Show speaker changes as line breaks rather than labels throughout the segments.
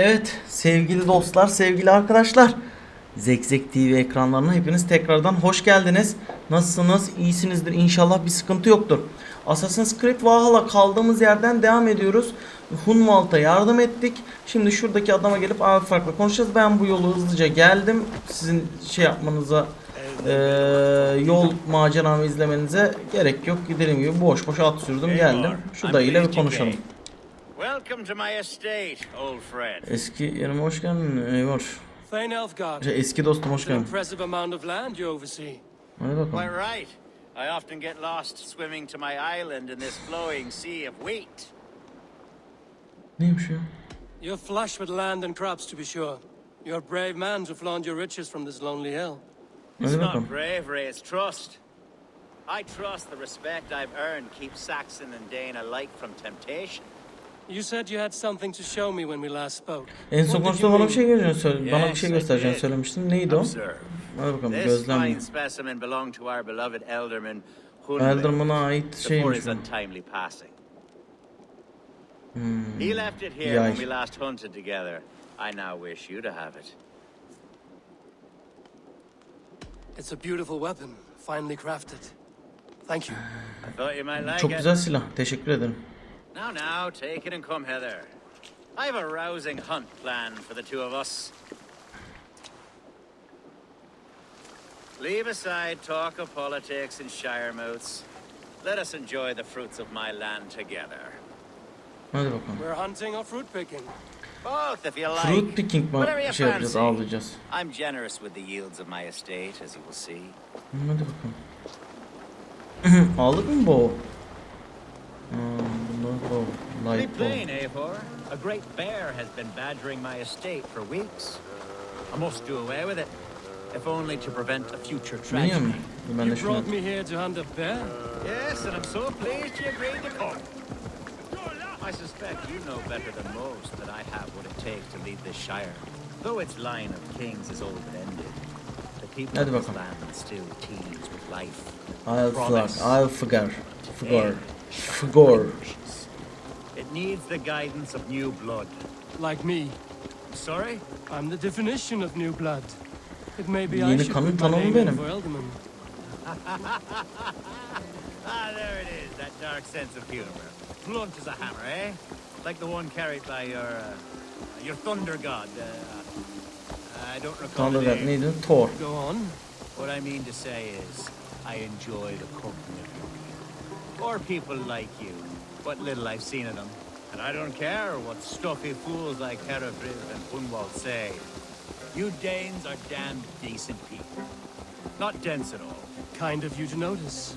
Evet sevgili dostlar, sevgili arkadaşlar, Zek TV ekranlarına hepiniz tekrardan hoş geldiniz. Nasılsınız? İyisinizdir inşallah, bir sıkıntı yoktur. Assassin's Creed Valhalla kaldığımız yerden devam ediyoruz. Hunwald'a yardım ettik. Şimdi şuradaki adama gelip farklı konuşacağız. Ben bu yolu hızlıca geldim. Sizin şey yapmanıza, yol maceramı izlemenize gerek yok. Gidelim gibi boş boş at sürdüm geldim. Şu dayıyla bir konuşalım.
Welcome to my estate, old friend.
Eski yerime hoş geldin Eivor. Eski dostum hoş geldin. Hadi bakalım.
Quite right. I often get lost swimming to my island in this flowing sea of wheat.
Neymiş ya?
You're flush with land and crops, to be sure. You're a brave man to flaunt your riches from this lonely hill.
It's not bravery, it's trust. I trust the respect I've earned keeps Saxon and Dane alike from temptation.
You said you had something to show me when we last spoke.
En son konuştuğum bana bir şey göstereceksin, bana bir şey göstereceğini söylemiştin. Neydi o? Hadi bakalım, gözlemle. Elderman'a ait şeymiş bu.
He left it here when we last hunted together. I now wish you to have it.
It's a beautiful weapon, finely crafted. Thank you.
I thought you might like it.
Çok güzel silah. Teşekkür ederim.
Now, take it and come hither. I have a rousing hunt planned for the two of us. Leave aside talk of politics and shire moats. Let us enjoy the fruits of my land together.
Hadi bakalım.
We're hunting or fruit picking?
Both, if you like.
Fruit picking mi şey yapacağız, avlayacağız.
I'm generous with the yields of my estate, as you will see.
Hadi bakalım. Aldık mı bu?
Be plain, Eivor. A great bear has been badgering my estate for weeks. I must do away with it, if only to prevent a future tragedy.
You brought me here to hunt a bear?
Yes, and I'm so pleased you agreed to come. I suspect you know better than most that I have what it takes to lead this shire. Though its line of kings is old and ended, the people of this land still teems with life.
I'll forget.
It needs the guidance of new blood.
Like me.
Sorry?
I'm the definition of new blood. It may be I
Yeni
should
kanın
put my
tanımı
name in
benim.
for Elderman.
There it is, that dark sense of humor. Blunt as a hammer, eh? Like the one carried by your thunder god. I don't recall the name.
Neydi? Thor.
Go on.
What I mean to say is, I enjoy the company of you. Or people like you. What little I've seen of them. And I don't care what stuffy fools like Hereford and Hunwald say. You Danes are damned decent people. Not dense at all.
Kind of you to notice.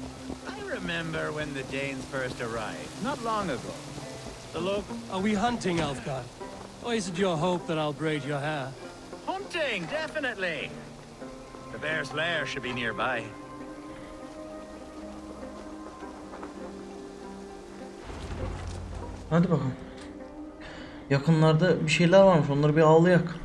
I remember when the Danes first arrived, not long ago. The local...
Are we hunting, Alfgard? Or is it your hope that I'll braid your hair?
Hunting, definitely. The bear's lair should be nearby.
Hadi bakalım. Yakınlarda bir şeyler varmış. Onları bir avlayak.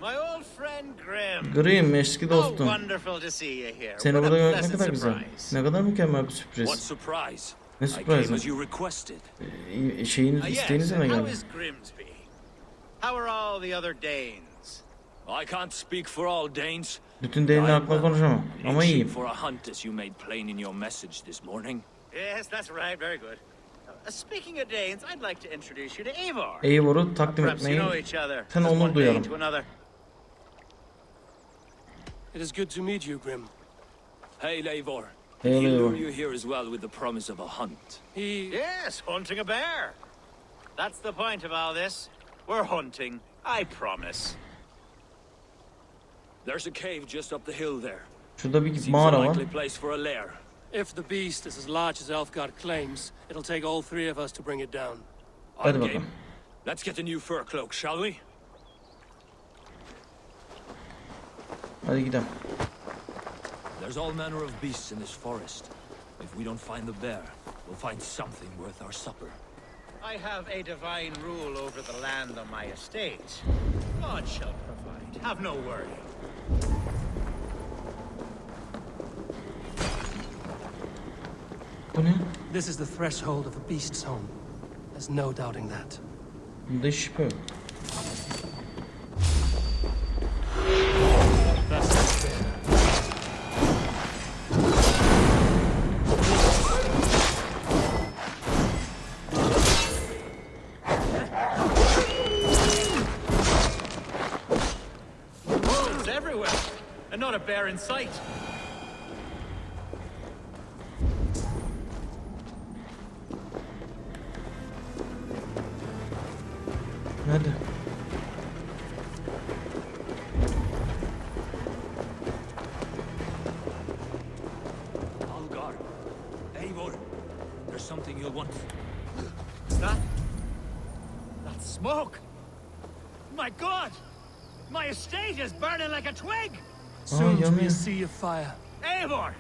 My old friend Grim.
Grim, eski dostum.
Wonderful to see you here.
Seni burada görmek ne kadar güzel. Ne kadar mükemmel bir sürpriz.
What surprise?
Ne sürpriz?
As you requested.
Şeyiniz, isteğinizle geldi.
How is Grimsby? How are all the other Danes?
I can't speak for all Danes.
Bütün Dane'ler hakkında konuşamam. Ama iyiyim.
For a hunt, as you made plain in your message this morning.
Yes, that's right. Very good. Speaking of Danes, I'd like to introduce you to Eivor.
Eivor'u takdim etmeyi sen onur duyarım.
It is good to meet you, Grim.
Hail, Eivor.
Hail,
He
Eivor.
lure you here as well with the promise of a hunt.
Yes, hunting a bear. That's the point of all this. We're hunting, I promise.
There's a cave just up the hill there.
Şurada bir
Seems
mağara
a
var.
likely place for a lair.
If the beast is as large as Elfgard claims, it'll take all three of us to bring it down.
Hadi
I'm
bakalım.
game. Let's get a new fur cloak, shall we?
Hadi gidelim.
There's all manner of beasts in this forest. If we don't find the bear, we'll find something worth our supper.
I have a divine rule over the land on my estate. God shall provide. Have no worry.
Bu ne?
This is the threshold of a beast's home. There's no doubting that.
Bunda şüphe yok.
That's not fair.
Wolves everywhere, and not a bear in sight.
Nerede?
Algar. Eivor. There's something you'll want.
Is that smoke? My God! My estate is burning like a twig!
Soon to be
yanıyor.
a sea of fire.
Eivor!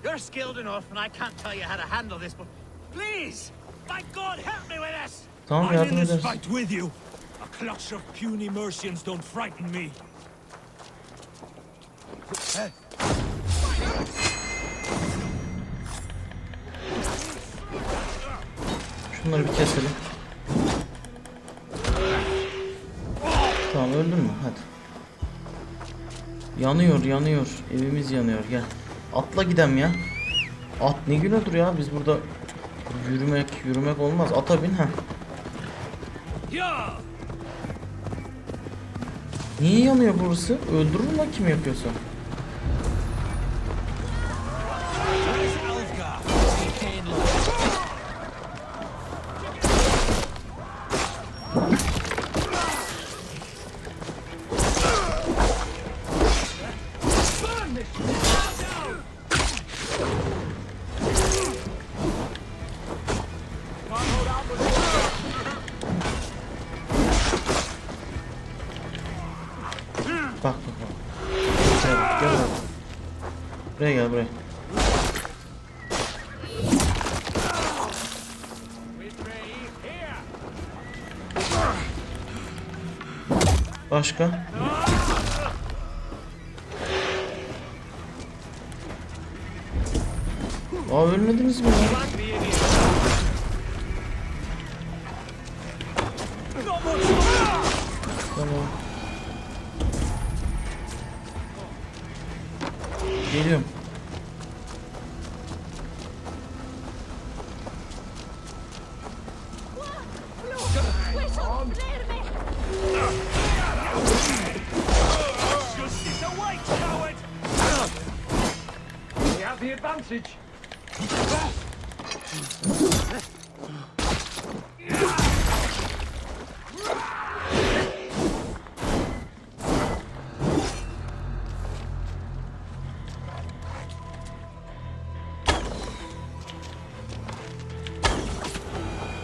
You're skilled enough, and I can't tell you how to handle this, but please! My God, help me with this!
Tamam,
I'm in
yardım
this
ederiz.
fight with you. A clutch of puny Mercians don't frighten me.
Şunları bir keselim. Tamam, öldün mü? Hadi. Yanıyor, yanıyor. Evimiz yanıyor. Gel. Atla gidem ya. At ne günüdür ya. Biz burada yürümek olmaz. Ata bin ha.
Ya!
Niye yanıyor burası? Öldürür lan kim yapıyorsa. Bak. Gel bak. Buraya gel buraya. Başka? Aa, ölmediniz mi ya? Tamam. Geliyorum.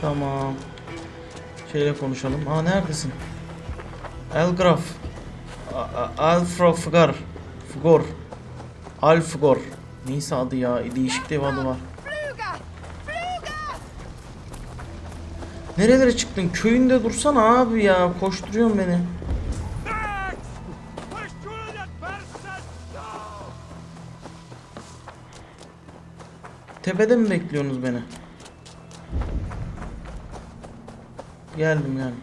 Tamam. Şeyle konuşalım. Aa, neredesin? Elgraf. Alfrofgar. Fugor. Alfgor. Neyse adı ya. Değişik de adı var. Nerelere çıktın? Köyünde dursana abi ya. Koşturuyorsun beni. Tepede mi bekliyorsunuz beni? Geldim yani.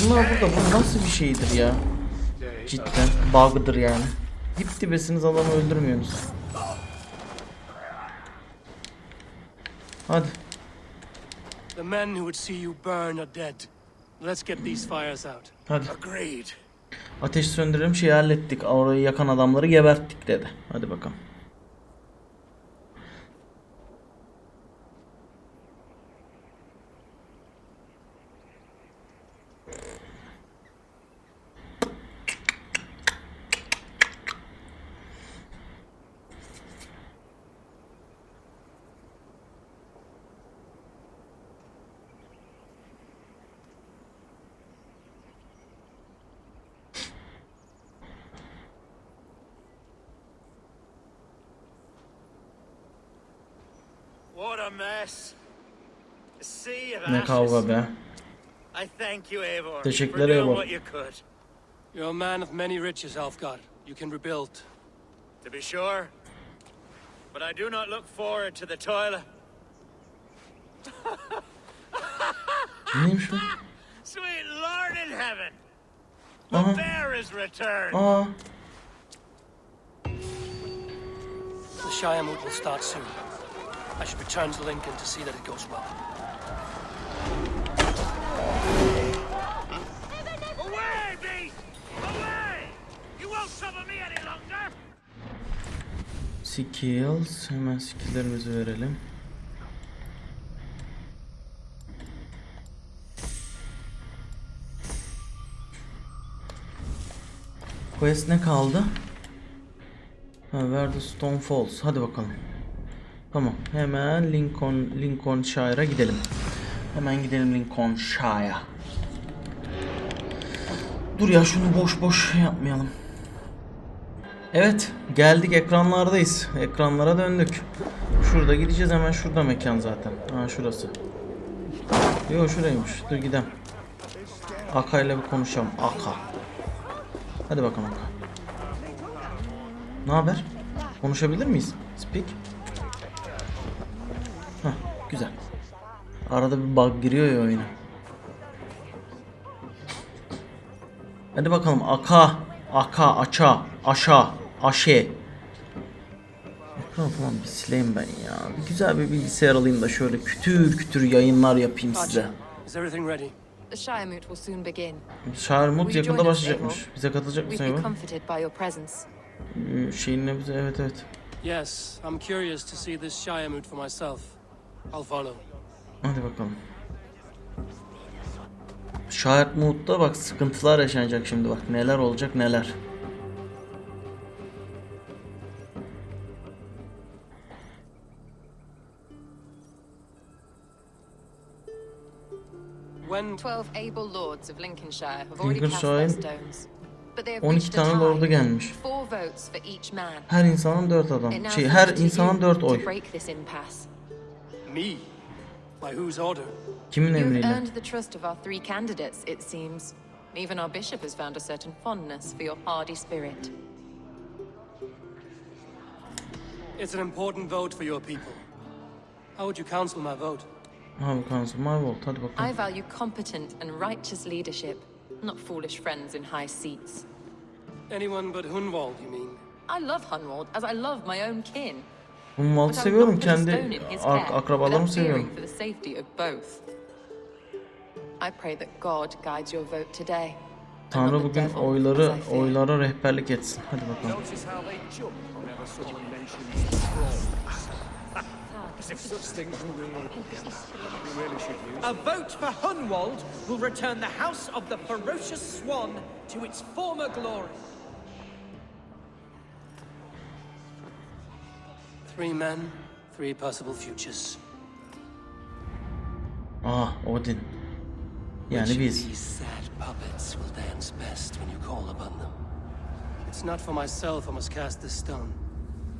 Bunlar burada. Bu nasıl bir şeydir ya? Cidden. Bug'dır yani. Dip dibesiniz, adamı öldürmüyorsunuz. Hadi.
The men who would see you burn are dead. Let's get these fires out.
Hadi.
Agreed.
Ateş söndürelim, şeyi hallettik. Orayı yakan adamları geberttik dedi. Hadi bakalım.
What a mess. A sea of
Ne kavga
ashes.
be.
I thank you, Eivor, for
Teşekkürler
doing
Eivor.
what you could.
You're a man of many riches, Alfgar. You can rebuild.
To be sure, but I do not look forward to the toilet.
Neymiş bu?
Sweet Lord in heaven! The
Aha.
bear is returned!
Aa.
The Shire moot will start soon. I should return to Lincoln to see that it goes well.
Away, beast! Away! You won't trouble me any longer!
Skills. Hemen skilllerimizi verelim. Quest ne kaldı? Ha, where the stone falls. Hadi bakalım. Tamam. Hemen Lincolnscire'a gidelim. Hemen gidelim Lincolnscire'a. Dur ya, şunu boş boş yapmayalım. Evet, geldik, ekranlardayız. Ekranlara döndük. Şurada gideceğiz, hemen şurada mekan zaten. Ha, şurası. Yok, şuraymış. Dur gidelim. Aka ile bir konuşalım. Aka. Hadi bakalım Aka. Ne haber? Konuşabilir miyiz? Speak. Hah, güzel. Arada bir bug giriyor ya oyuna. Hadi bakalım Aka. Aka, aça, aşağı, aşe. Ekran falan bir sileyim ben ya. Bir güzel bir bilgisayar alayım da şöyle kütür kütür yayınlar yapayım size.
Is everything ready?
The Shire moot will soon begin.
Shire moot
Will you
yakında
join us,
başlayacakmış.
Eivor?
Bize katılacak mısın
We'd be
Eivor?
comforted by your presence.
Şeyinle bize, evet evet.
Yes, I'm curious to see this Shire moot for myself. I'll follow.
Hadi bakalım. Shire moot'ta bak sıkıntılar yaşanacak şimdi, bak neler olacak neler.
When
12 able lords of Lincolnshire have already cast
Lincolnscire'ın
their stones. But they have
12
reached a
tane lordu
tie.
gelmiş.
4 votes for each man.
Her insanın 4 adam.
It now
Şey,
comes
her
to
insanın
you
4
to
oy.
break this impasse.
me? By whose order?
Kimin
You've
emriyle?
earned the trust of our 3 candidates, it seems. Even our bishop has found a certain fondness for your hardy spirit.
It's an important vote for your people. How would you counsel my vote?
Ha, bu kansı my vote. Hadi
I
bakalım.
value competent and righteous leadership, not foolish friends in high seats.
Anyone but Hunwald, you mean?
I love Hunwald as I love my own kin.
Hunwald'ı
But I would
seviyorum.
not put a
Kendi
stone in his care
akrabalarımı
without fearing
seviyorum.
for the safety of both. I pray that God guides your vote today. and not
Tanrı
the
bugün
devil,
oyları
as I fear.
oylara rehberlik etsin. Hadi bakalım.
Notice how they jump whenever someone mentions the scrolls. As if such things we really should use.
A vote for Hunwald will return the House of the Ferocious Swan to its former glory.
3 men, 3 possible futures.
Odin. Yani
Which of
biz.
these sad puppets will dance best when you call upon them? It's not for myself I must cast this stone,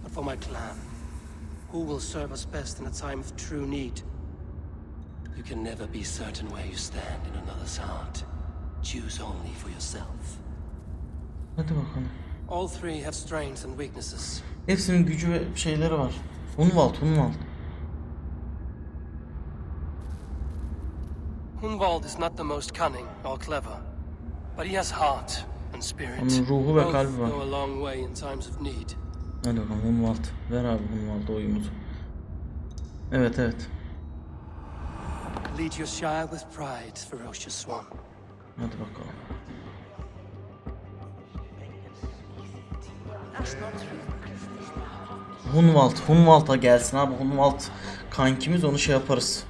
but for my clan. Who will serve us best in a time of true need? You can never be certain where you stand in another's heart. Choose only for yourself.
Hadi bakalım.
All 3 have strengths and weaknesses.
Hepsinin gücü ve şeyleri var. Hunwald.
Hunwald is not the most cunning or clever, but he has heart and spirit.
Onun ruhu ve kalbi
Both
var.
go a long way in times of need.
Hadi bakalım Hunwald. Ver abi Hunwald'a oyumuzu. Evet.
Lead your shire with pride, ferocious swan.
Hadi bakalım. Hunwald'a gelsin abi. Hunwald kankimiz, onu şey yaparız.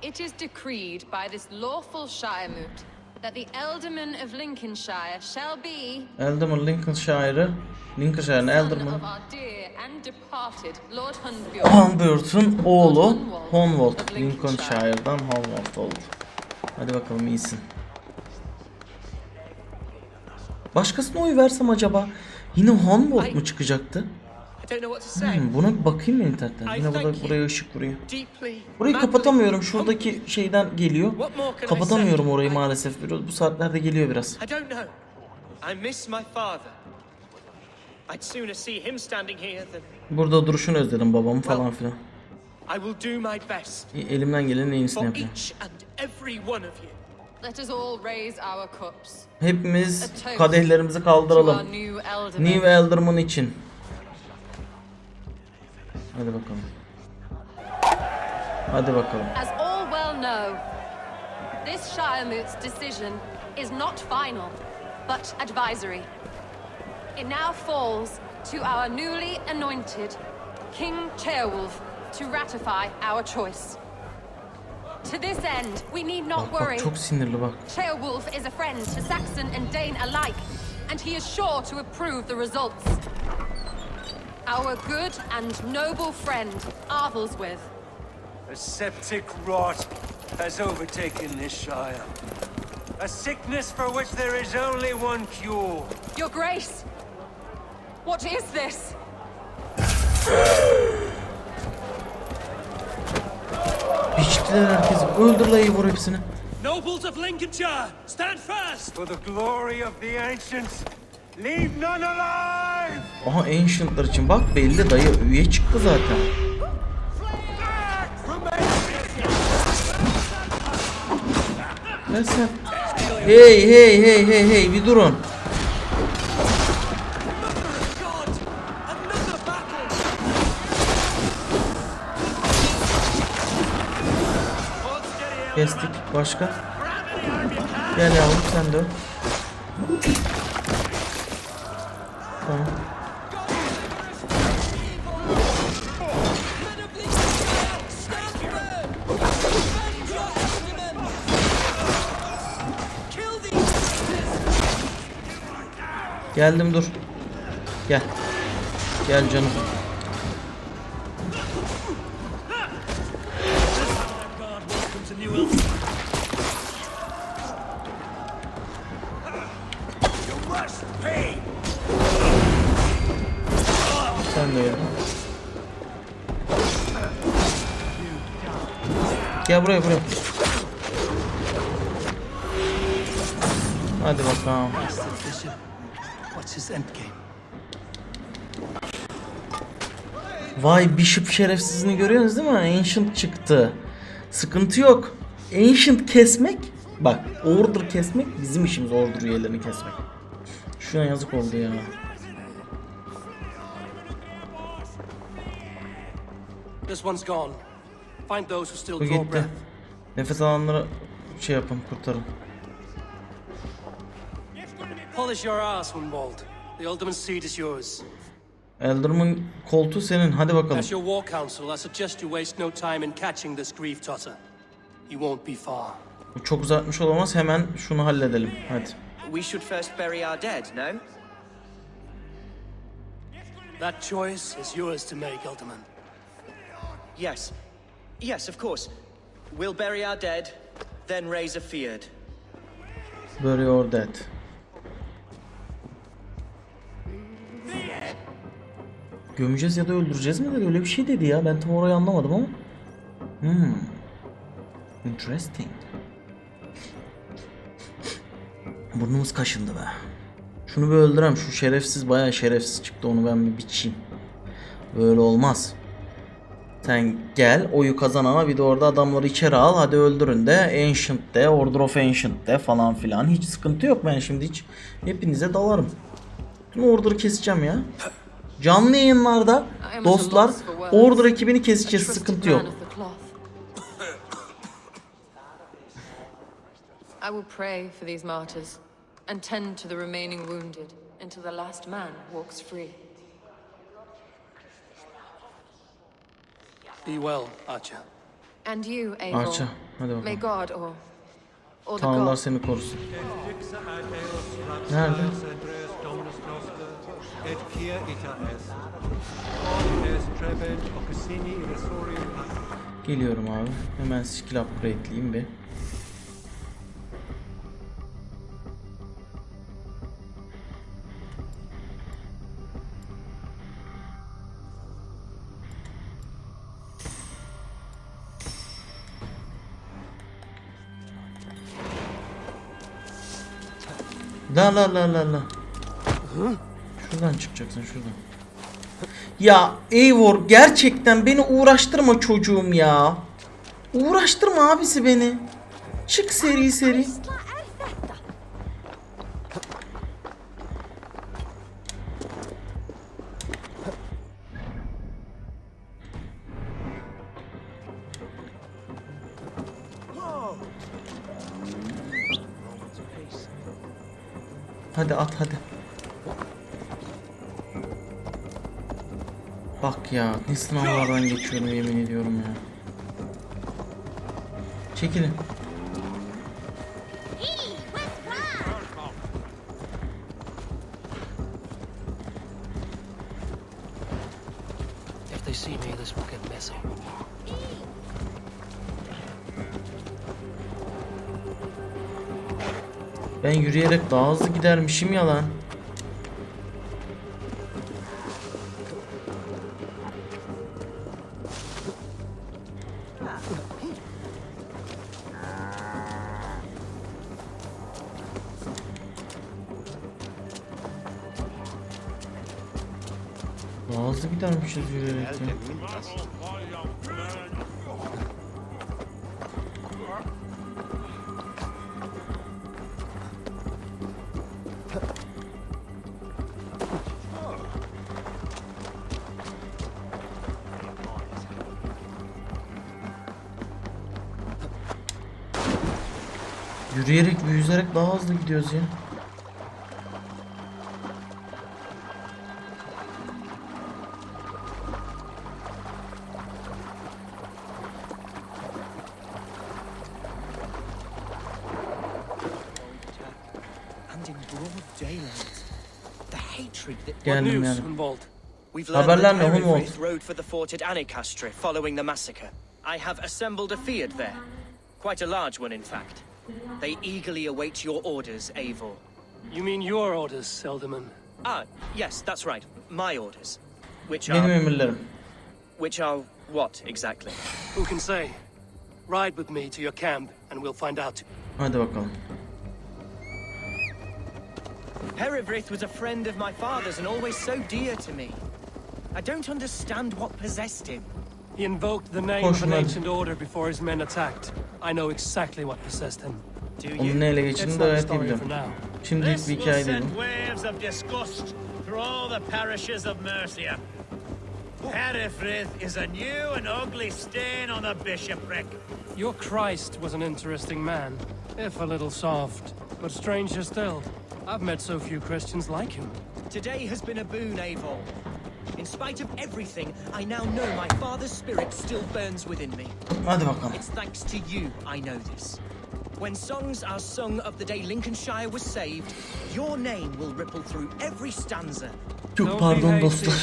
It is decreed by this lawful Shire moot that the Alderman of Lincolnshire shall be
Alderman Lincolnscire'ın
son
Alderman
of our dear and departed Lord Hunbjorn.
Hunbert'ın oğlu Hunwald.
of
Lincolnscire'dan Hunwald oldu. Hadi bakalım, iyisin. Başkasına oy versem acaba yine Hunwald mu çıkacaktı?
don't know what to say.
Buna bir bakayım mı internetten? Yine buraya ışık vuruyor.
Deeply,
Burayı
madly,
kapatamıyorum. Şuradaki şeyden geliyor.
What more can I
Kapatamıyorum
say?
orayı maalesef. Bu saatlerde geliyor biraz.
I don't know. I miss my father. I'd sooner see him standing here than
Burada duruşunu özledim, babamı falan filan.
I will do my best
Elimden gelenin en iyisini
for
yapacağım.
each and every one of you.
Let us all raise our cups
Hepimiz kadehlerimizi kaldıralım.
to our new elderman.
New Elderman için. Hadi bakalım. Hadi bakalım.
As all well know, this Shiremoot's decision is not final, but advisory. It now falls to our newly anointed King Ceolwulf to ratify our choice. To this end, we need not
Bak
worry.
çok sinirli bak.
Ceolwulf is a friend to Saxon and Dane alike, and he is sure to approve the results. Our good and noble friend, Arthelswith.
A septic rot has overtaken this shire. A sickness for which there is only one cure.
Your Grace, what is this?
Biçtiler herkesi. Öldür la Eivor hepsini.
Nobles of Lincolnshire, stand fast!
For the glory of the ancients, leave none alive!
Aha Ancient'lar için bak belli, dayı üye çıktı zaten. Gel sen. Hey bir durun. Kestik. Başka? Gel yavrum sen de öl. Tamam. Geldim dur. Gel. Gel canım. Sen de öyle. Gel buraya. Hadi bakalım.
What's his endgame?
Vay Bishop şerefsizini görüyorsunuz değil mi? Ancient çıktı. Sıkıntı yok. Ancient kesmek, bak Order kesmek bizim işimiz, Order üyelerini kesmek. Şuna yazık oldu ya.
This one's gone. Find those who still
Bu
draw
gitti.
breath.
Nefes alanları şey yapın, kurtarın.
Polish your ass, Wimbold. The Alderman seat is yours.
Elderman koltuğu senin, hadi bakalım.
As your war council, I suggest you waste no time in catching this grief totter. He won't be far.
Bu çok uzatmış olamaz, hemen şunu halledelim, hadi.
We should first bury our dead, no?
That choice is yours to make, Alderman.
Yes. Yes, of course. We'll bury our dead, then raise a feared.
Bury your dead. Gömeceğiz ya da öldüreceğiz mi dedi, öyle bir şey dedi ya, ben tam orayı anlamadım ama. Interesting. Burnumuz kaşındı be. Şunu bir öldürem, şu şerefsiz bayağı şerefsiz çıktı, onu ben bir biçeyim. Böyle olmaz. Sen gel oyu kazanana bir de orada adamları içeri al, hadi öldürün de, Ancient de, Order of Ancient de falan filan, hiç sıkıntı yok, ben şimdi hiç hepinize dalarım. Bütün Order'ı keseceğim ya. Canlı yayınlarda dostlar Order ekibini keseceğiz, sıkıntı yok.
I will pray for these martyrs and tend to the remaining wounded until the last man walks free.
Be well, Archer.
And you, Eivor.
Archer, hadi bakalım.
May God or the
Tanrılar
God.
seni korusun. Nerede? Geliyorum abi. Hemen skill upgrade'leyeyim bir. La la la la la. Şuradan çıkacaksın, şuradan. Ya Eivor, gerçekten beni uğraştırma çocuğum ya. Uğraştırma abisi beni. Çık seri seri. Hadi at hadi. Bak ya, ne sınavlardan geçiyorum yemin ediyorum ya. Çekilin.
If they see me, this will get messy.
Ben yürüyerek daha hızlı gidermişim ya lan. Daha hızlı gidermişiz yürüyerek ya. Yürüyerek ve yüzerek daha hızlı gidiyoruz ya.
And in broad daylight, the hatred that
Geldim yani.
Hunwald?
we've learned
Haberler
that
ne Hunwald?
Herefrith rode for the fort at Annikastre following the massacre. I have assembled a field there, quite a large one, in fact. They eagerly await your orders, Eivor.
You mean your orders, Selderman?
Ah, yes, that's right. My orders, which
Benim
are
emirlerim.
what exactly?
Who can say? Ride with me to your camp, and we'll find out.
Hadi bakalım.
Herefrith was a friend of my father's and always so dear to me. I don't understand what possessed him.
He invoked the name of an
Hoşuma-
ancient order before his men attacked. I know exactly what possessed him.
Do
Onun
you?
neyle
It's
geçtiğini
not a
gayet iyi
story for
biliyorum.
now.
Şimdilik
This
bir
will
hikaye değil
send
bu.
waves of disgust through all the parishes of Mercia. Herefrith is a new and ugly stain on the bishopric.
Your Christ was an interesting man, if a little soft. But stranger still, I've met so few Christians like him.
Today has been a boon, Eivor. In spite of everything, I now know my father's spirit still burns within me.
Hadi bakalım.
It's thanks to you I know this. When songs are sung of the day Lincolnshire was saved, your name will ripple through every stanza.
Çok pardon dostlar.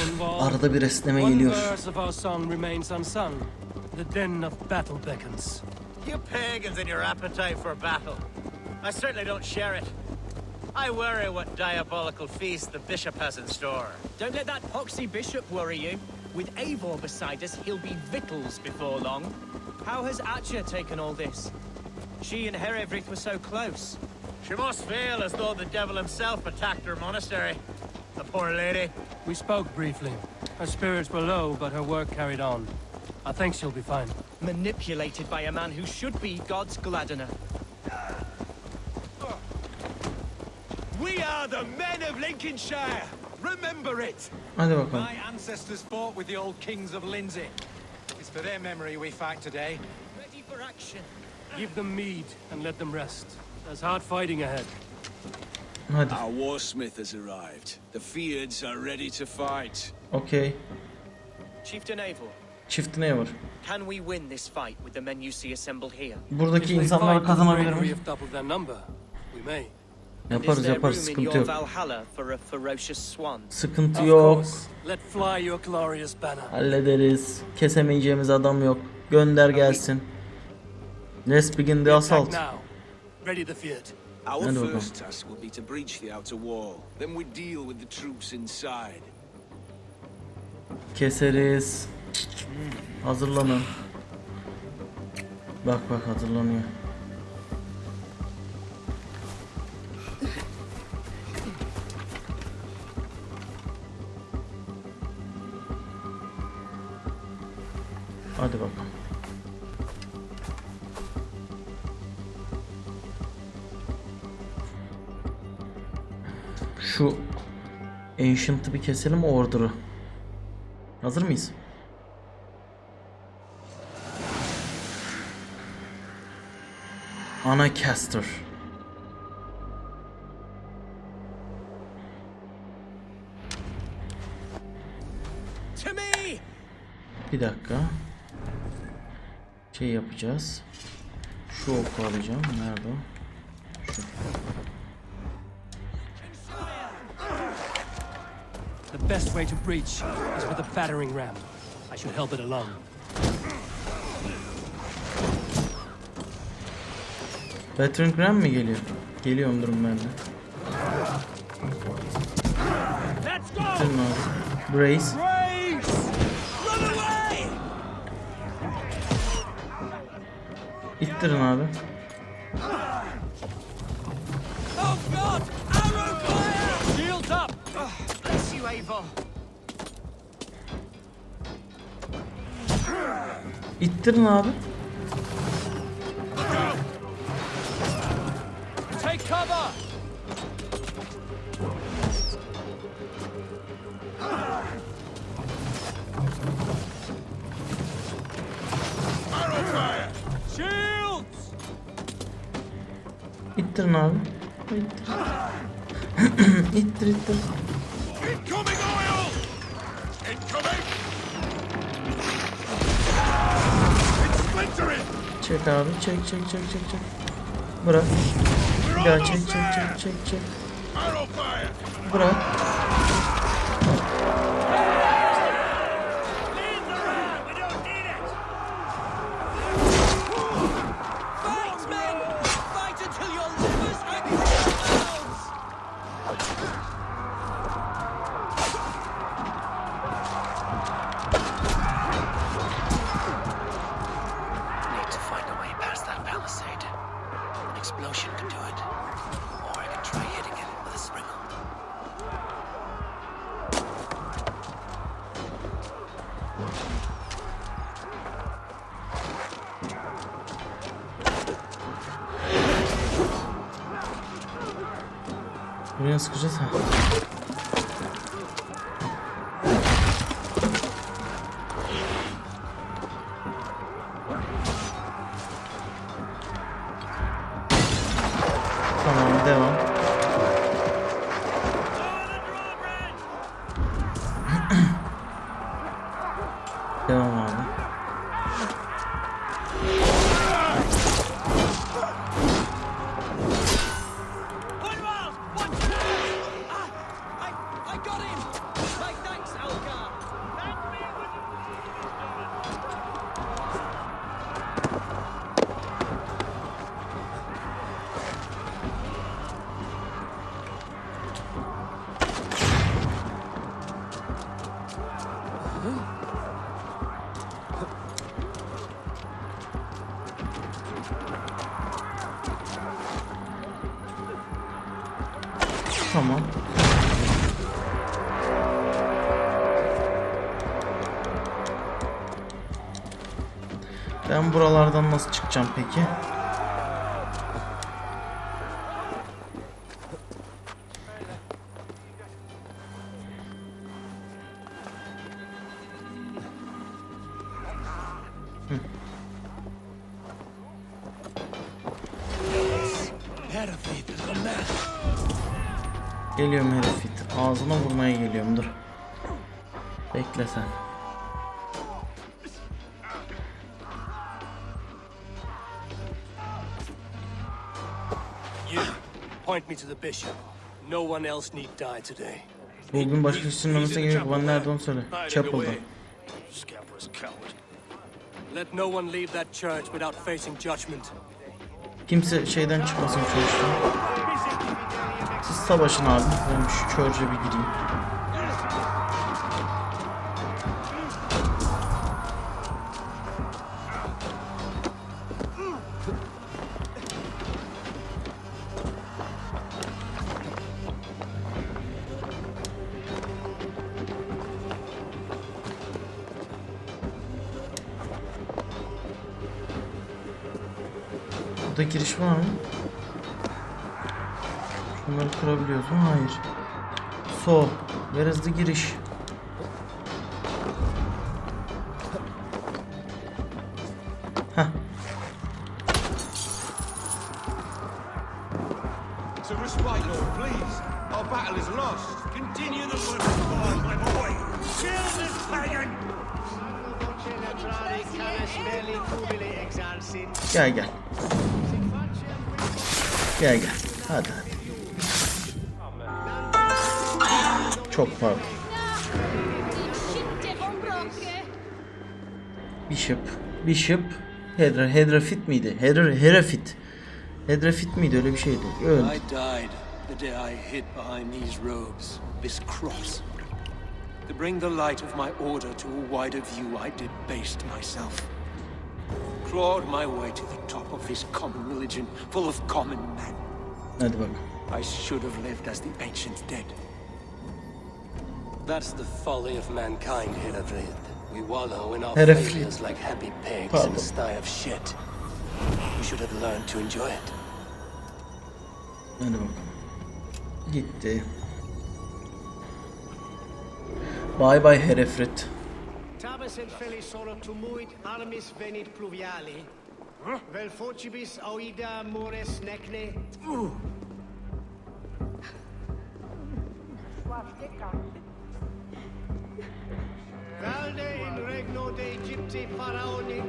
Arada bir esneme
One
geliyor.
verse of our song remains unsung. The din of battle beckons.
You pagans and your appetite for battle. I certainly don't share it. I worry what diabolical feast the bishop has in store.
Don't let that poxy bishop worry you. With Eivor beside us, he'll be victuals before long. How has Atcha taken all this? She and Herefrith were so close.
She must feel as though the devil himself attacked her monastery. The poor lady.
We spoke briefly. Her spirits were low, but her work carried on. I think she'll be fine.
Manipulated by a man who should be God's gladdener.
We are the men of Lincolnshire! Remember it!
Hadi bakalım.
My ancestors fought with the old kings of Lindsey. It's for their memory we fight today.
Ready for action.
Give them mead and let them rest. There's hard fighting ahead.
Hadi.
Our warsmith has arrived. The Fields are ready to fight.
Okey.
Chieftain Eivor,
Çiftine var.
can we win this fight with the men you see assembled here?
Buradaki
If they
insanları
fight with the
kazanabilir
bravery
miyim?
of double their number, we may.
Is
Yaparız
there
yaparız,
room in
sıkıntı
your
yok.
Valhalla for a ferocious swan?
Sıkıntı
Of
yok.
course, let fly your glorious banner.
Hallederiz. Kesemeyeceğimiz adam yok. Gönder gelsin. Let's begin the
Attack
assault.
now. Ready the field.
Our
Hadi bakalım.
first task will be to breach the outer wall. Then we deal with the troops inside.
Keseriz. Hazırlanın. Bak bak hazırlanıyor. Şu Ancient'ı bir keselim, Order'ı. Hazır mıyız? Ana caster. Bir dakika. Şey yapacağız. Şu oku alacağım. Nerede o? Şu.
The best way to breach is with a battering ram. I should help it along.
Battering ram mi geliyor? Geliyorum durum ben de. Gittin abi. Brace. İttirin abi. İttirin abi.
Take cover.
İttirin abi. İttir. İttir. Çek abi, çek. Bırak. Bir daha çek. Bırak. Buraya sıkacağız ha. Tamam, devam. Devam abi. Tamam. Ben buralardan nasıl çıkacağım peki? Geliyorum herif it. Ağzına vurmaya geliyorum, dur. Bekle sen.
You point me to the bishop. No one else need die today.
Bugün başka kişinin olmasına gerek yok. Bana nerede onu söyle. Chapel'da.
Let no one leave that church without facing judgment.
Kimse şeyden çıkmasın çocuklar. Siz savaşın abi. Ben şu church'e bir gireyim. Burada giriş var mı? Bunları kırabiliyoruz mu? Hayır. So, where is the giriş? Heh.
To respite, Lord, please. Our battle is lost. Continue the work of God, my boy. Kill this pagan!
Gel gel. Gel gel. Hadi hadi. Çok pardon. Bishop. Hedrafit miydi? Hedrafit miydi? Öyle bir şeydi. Öldü.
I died the day I hid behind these robes, this cross. To bring the light of my order to a wider view, I debased myself. Clawed my way to the top of this common religion, full of common men.
Hadi bakalım.
I should have lived as the ancient dead. That's the folly of mankind, Herefrid. We wallow in our failures like happy pigs in a sty of shit. We should have learned to enjoy it.
Hadi bakalım. Gitti. Bye bye Herefrid.
Tabes en felisoro tumuit armis venit pluviali. Vel focibis auida mores necne. Valde in regno de Egypti faraoni.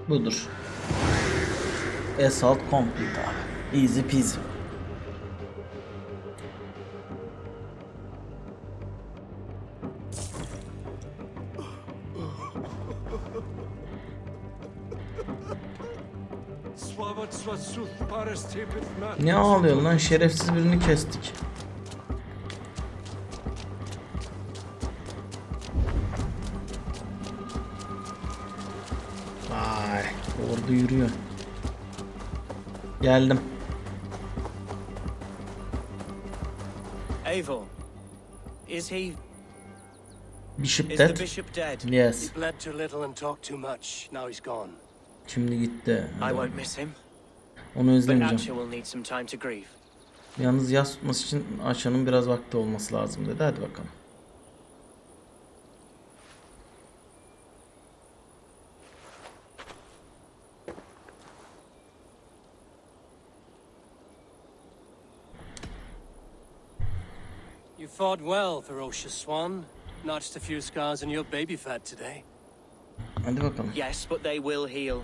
Budur. Assault complete abi. Easy peasy. Ne ağlıyorsun lan? Şerefsiz birini kestik. Vay, orada yürüyor. Geldim.
Eivor, is he?
Bishop
Is
dead?
the bishop dead?
Yes.
He bled too little and talked too much. Now he's gone.
Şimdi gitti.
I won't miss him.
Onu
But
özlemeyeceğim.
Archer will need some time to grieve.
Yalnız yas tutması için Aşa'nın biraz vakti olması lazım dedi. Hadi bakalım.
You fought well, ferocious swan. Notched a few scars on your baby fat today.
Hadi bakalım.
Yes, but they will heal.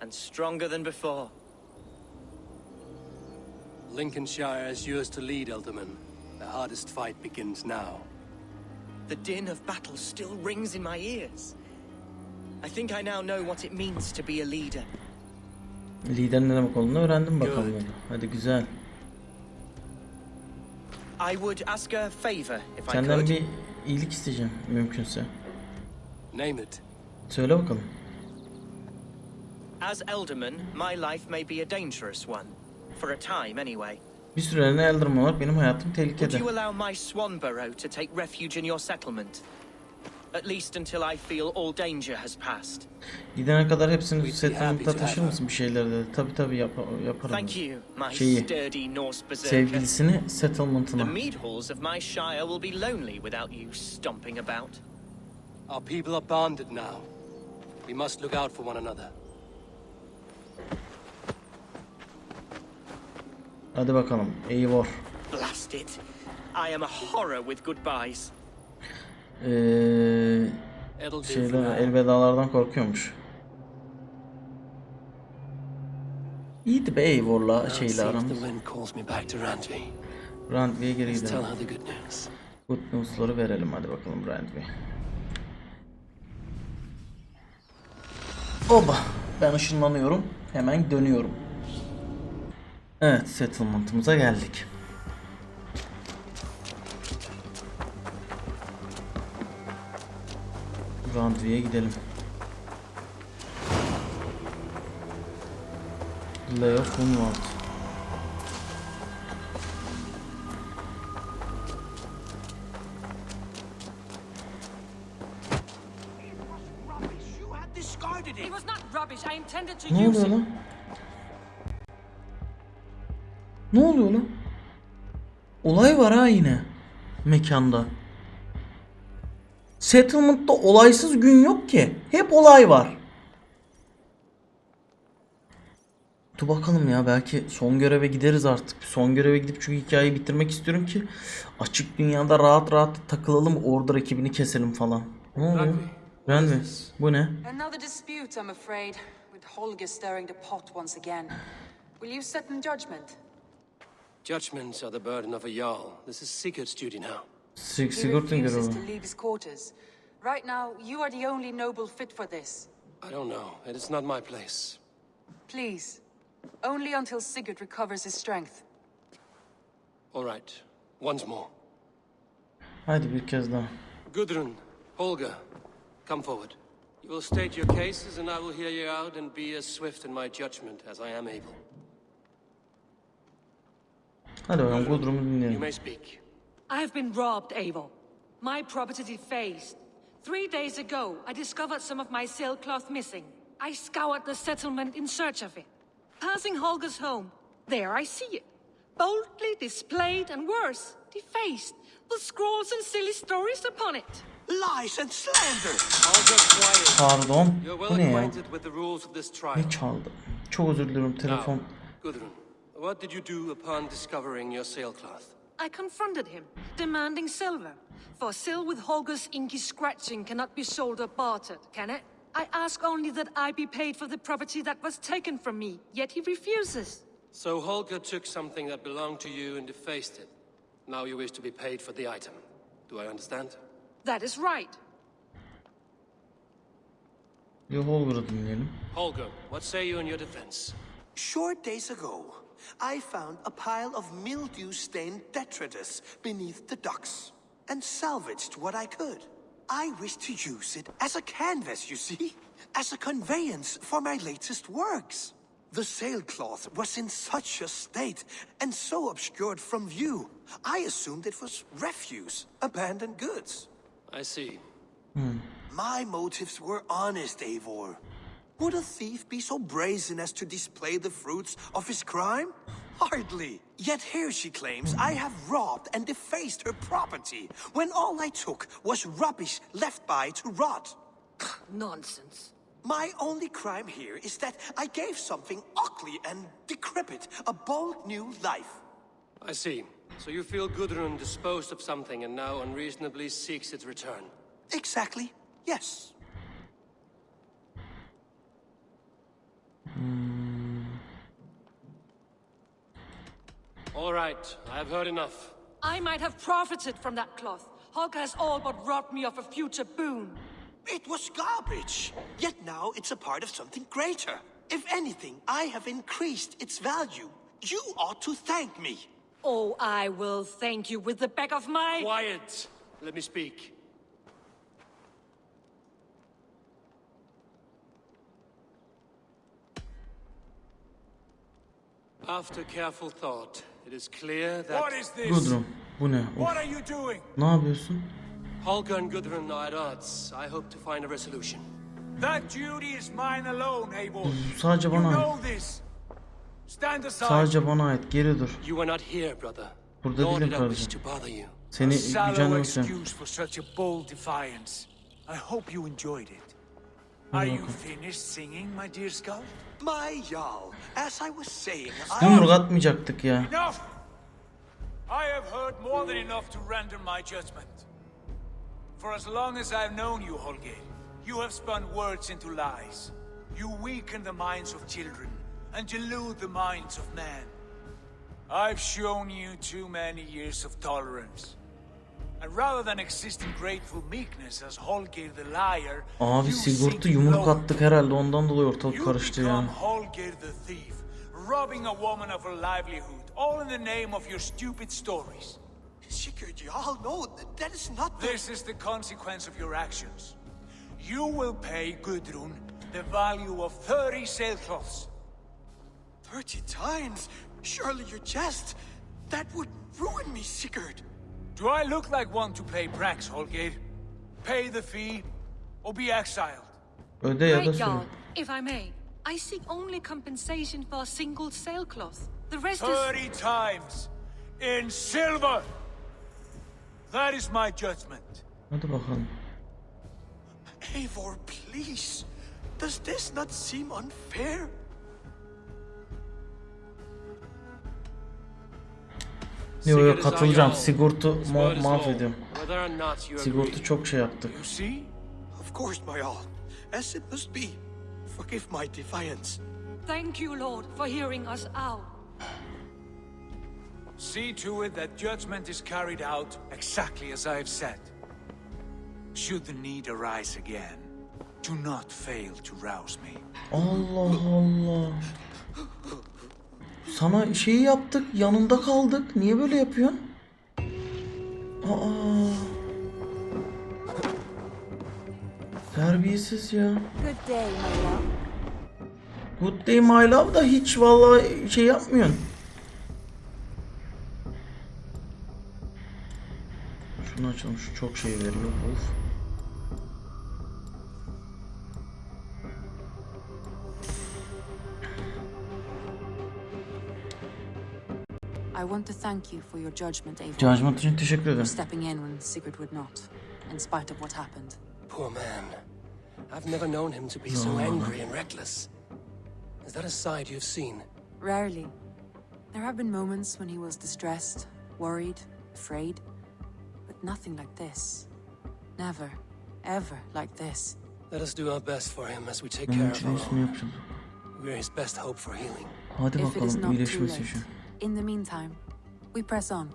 And stronger than before.
Lincolnshire is yours to lead, Elderman. The hardest fight begins now.
The din of battle still rings in my ears. I think I now know what it means to be a leader.
Liderin ne demek olduğunu öğrendim bakalım. Hadi güzel.
I would ask a favor if I
Senden
could.
bir iyilik isteyeceğim mümkünse.
Name it.
Söyle bakalım.
As Elderman, my life may be a dangerous one. For a time, anyway.
Bir süreliğine Elderman olarak benim hayatım
Would
tehlikede.
you allow my swan burrow to take refuge in your settlement? At least until I feel all danger has passed.
Gidene kadar hepsini settlement'a taşır mısın bir şeyler dedi. Tabii yaparım.
Thank you, my
Şeyi,
sturdy Norse berserker.
sevgilisini
The
settlement'ına.
mead halls of my shire will be lonely without you stomping about.
Our people are bonded now. We must look out for one another.
Hadi bakalım. Eivor.
Blast it. I am a horror with goodbyes.
Şeyler, elvedalardan korkuyormuş. İyiydi be Eivor'la şeyle aramız. Randvi'ye geri gidelim. Good news'ları verelim hadi bakalım Randvi. Oba, ben ışınlanıyorum. Hemen dönüyorum. Evet, settlement'ımıza geldik. Randvi'ye gidelim. Leo Funwald. Ne oluyor lan? Ne oluyor lan? Olay var ha yine. mekanda. Settlement'ta olaysız gün yok ki. Hep olay var. Dur bakalım ya, belki son göreve gideriz artık. Son göreve gidip çünkü hikayeyi bitirmek istiyorum ki açık dünyada rahat rahat takılalım, orada rakibini keselim falan. Ne oluyor? Ben mi? Bu ne?
Another dispute, I'm afraid, with Holger stirring the pot once again. Will you sit in judgment?
Judgments are the burden of a Jarl. This is Sigurd's duty now.
He refuses to leave his quarters. Right now, you are the only noble fit for this.
I don't know. It is not my place.
Please. Only until Sigurd recovers his strength.
All right. Once more.
Hadi bir kez daha.
Gudrun, Holger, come forward. You will state your cases and I will hear you out and be as swift in my judgment as I am able.
Hadi bakalım, Gudrun'u
You
dinleyelim.
may speak.
I have been robbed, Eivor. My property defaced. 3 days ago, I discovered some of my sailcloth missing. I scoured the settlement in search of it. Passing Holger's home, there I see it. Boldly displayed and worse, defaced, with scrawls and silly stories upon it.
Lies and slander!
Holger, quiet.
Pardon.
You're
Bu
well
ne ya?
acquainted with the rules of this trial.
Ne çaldı? Çok özür diliyorum, telefon.
Now, Gudrun, what did you do upon discovering your sailcloth?
I confronted him, demanding silver. For sil with Holger's inky scratching cannot be sold or bartered, can it? I ask only that I be paid for the property that was taken from me, yet he refuses.
So Holger took something that belonged to you and defaced it. Now you wish to be paid for the item. Do I understand?
That is right.
Bir Holger'ı dinleyelim.
Holger, what say you in your defense?
Short days ago, I found a pile of mildew-stained detritus beneath the docks, and salvaged what I could. I wish to use it as a canvas, you see? As a conveyance for my latest works. The sailcloth was in such a state, and so obscured from view, I assumed it was refuse, abandoned goods.
I see.
My motives were honest, Eivor. Would a thief be so brazen as to display the fruits of his crime? Hardly. Yet here she claims I have robbed and defaced her property, when all I took was rubbish left by to rot.
Nonsense.
My only crime here is that I gave something ugly and decrepit a bold new life.
I see. So you feel Gudrun disposed of something and now unreasonably seeks its return.
Exactly, yes.
All right, I have heard enough.
I might have profited from that cloth. Holger has all but robbed me of a future boon.
It was garbage, yet now it's a part of something greater. If anything, I have increased its value. You ought to thank me.
Oh, I will thank you with the back of my...
Quiet! Let me speak. After careful thought, it is clear that...
What is this?
Gudrun, bu ne?
What
Of.
are you doing?
Ne yapıyorsun?
Holger and Gudrun are at odds. I hope to find a resolution.
That duty is mine alone, Eivor.
Sadece
You
bana
know
ait.
this. Stand aside.
Sadece bana ait. Geri dur.
You were not here, brother.
Burada
Nor
değilim
did I wish
kardeşim.
to bother you.
Seni
Shallow
gücendirmişim.
excuse for such a bold defiance. I hope you enjoyed it. Are you finished singing, my dear Skull?
My Jarl, as I was saying,
Yumruk atmayacaktık ya.
Enough! I have heard more than enough to render my judgment. For as long as I've known you, Holger, you have spun words into lies. You weaken the minds of children and delude the minds of men. I've shown you too many years of tolerance. And rather than exist in grateful meekness as Holger the liar,
Abi
you
Sigurt'u
seek
yumruk
glory.
attık herhalde, ondan dolayı ortalık
You
karıştı
become
ya.
Holger the thief, robbing a woman of her livelihood, all in the name of your stupid stories.
Sigurd, Jarl, no, that is not the...
This is the consequence of your actions. You will pay Gudrun the value of 30 sailcloths.
30 times? Surely you jest. That would ruin me, Sigurd.
Do I look like one to play pranks, Holger? Pay the fee, or be exiled.
Öde ya da
Great
sür.
God, if I may, I seek only compensation for a single sailcloth. The rest is...
30 times in silver. That is my judgment.
Hadi bakalım.
Eivor, please. Does this not seem unfair?
Yok katılacağım. Sigortu mahvediyorum. Sigortu çok şey yaptık.
You see? Of course, my all. As it must be. Forgive my defiance.
Thank you, Lord, for hearing us out.
See to it that judgment is carried out exactly as I have said. Should the need arise again, do not fail to rouse me.
Allah Allah. Sana şeyi yaptık, yanında kaldık. Niye böyle yapıyorsun? Aa. Terbiyesiz ya.
Good day, my love.
Good day my love da hiç vallahi şey yapmıyorsun. Şunu açalım, şu çok şey veriyor. Of.
I want to thank you for your judgment, Eivor.
Judgment için teşekkür ederim.
For stepping in when Sigurd would not, in spite of what happened.
Poor man. I've never known him to be so angry and reckless. Is that a side you've seen?
Rarely. There have been moments when he was distressed, worried, afraid, but nothing like this. Never, ever like this.
Let us do our best for him as we take care of our own. We're his best hope for healing.
Hadi
If it is
bakalım
not too
iyileşmesi
late,
için.
in the meantime, we press on.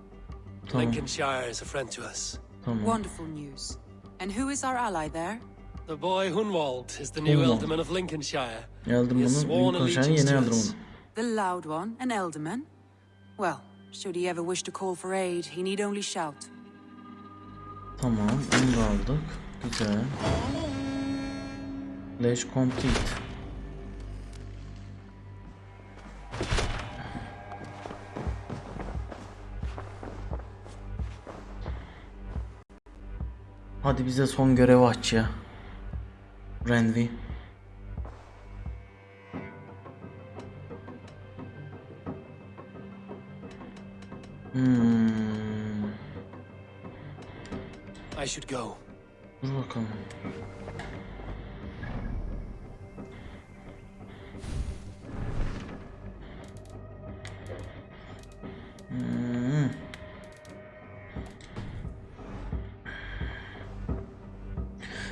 Tamam.
Lincolnshire is a friend to us.
Tamam.
Wonderful news. And who is our ally there?
The boy Hunwald is the new
Hunwald.
alderman of Lincolnshire.
Yaldırmanın Lincolnscire'ın yeni yaldırmanı.
The loud one, an alderman? Well, should he ever wish to call for aid, he need only shout.
Tamam, onu da aldık. Güzel. Leş complete. Hadi bize son görevi aç ya. Renvi.
I should go.
Dur bakalım.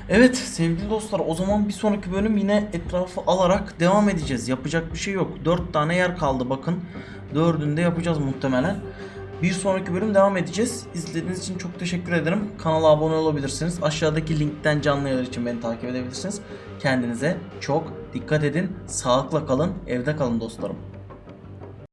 Evet sevgili dostlar, o zaman bir sonraki bölüm yine etrafı alarak devam edeceğiz. Yapacak bir şey yok. 4 tane yer kaldı bakın. 4'ünü de yapacağız muhtemelen. Bir sonraki bölüm devam edeceğiz. İzlediğiniz için çok teşekkür ederim. Kanala abone olabilirsiniz. Aşağıdaki linkten canlı yayınlar için beni takip edebilirsiniz. Kendinize çok dikkat edin. Sağlıkla kalın. Evde kalın dostlarım.